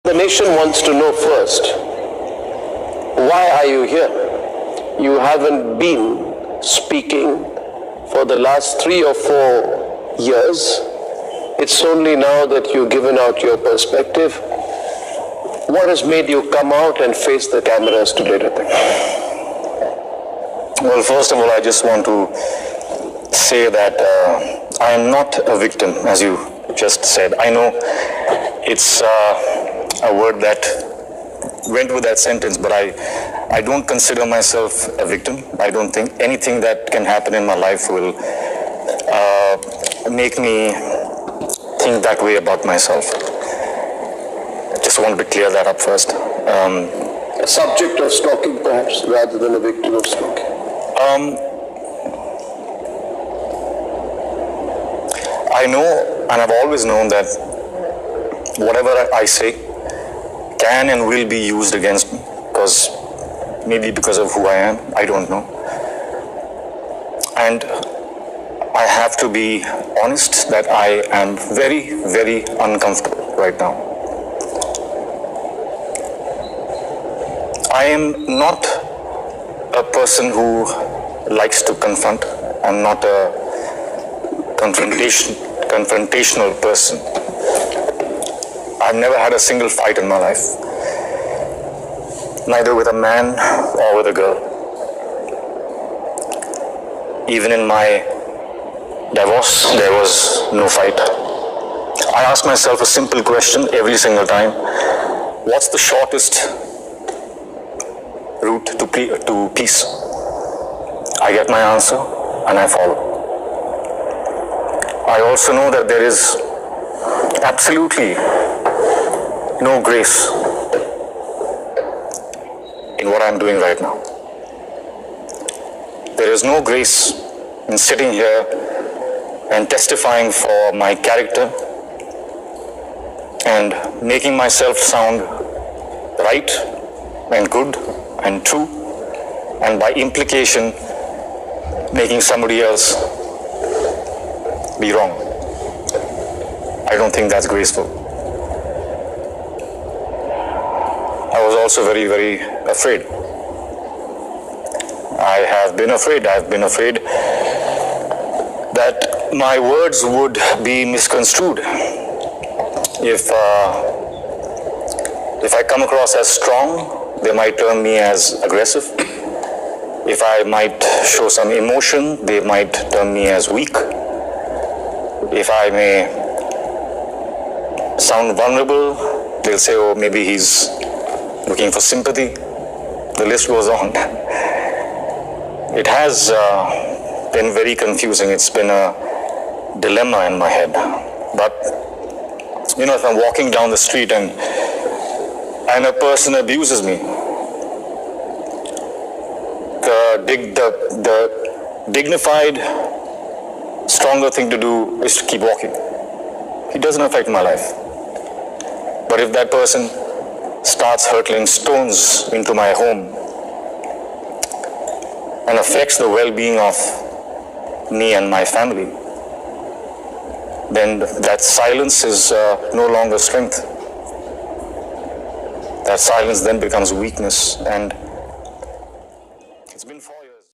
The nation wants to know first, why are you here? You haven't been speaking for the last 3 or 4 years. It's only now that you've given out your perspective. What has made you come out and face the cameras today, Hrithik? Well, first of all, I just want to say that I am not a victim, as you just said. I know it's a word that went with that sentence, but I don't consider myself a victim. I don't think anything that can happen in my life will make me think that way about myself. I just want to clear that up first. A subject of stalking, perhaps, rather than a victim of stalking. I know, and I've always known that whatever I say can and will be used against me, maybe because of who I am, I don't know. And I have to be honest that I am very, very uncomfortable right now. I am not a person who likes to confront. I'm not a confrontational person. I've never had a single fight in my life, neither with a man or with a girl. Even in my divorce, there was no fight. I ask myself a simple question every single time: what's the shortest route to peace? I get my answer and I follow. I also know that there is absolutely no grace in what I'm doing right now. There is no grace in sitting here and testifying for my character and making myself sound right and good and true, and by implication making somebody else be wrong. I don't think that's graceful. I was also very, very afraid. I've been afraid that my words would be misconstrued. If I come across as strong, they might term me as aggressive. If I might show some emotion, they might term me as weak. If I may sound vulnerable, they'll say, oh, maybe he's looking for sympathy. The list goes on. It has been very confusing. It's been a dilemma in my head. But, if I'm walking down the street and a person abuses me, the dignified, stronger thing to do is to keep walking. It doesn't affect my life. But if that person starts hurtling stones into my home and affects the well-being of me and my family, then that silence is no longer strength. That silence then becomes weakness, and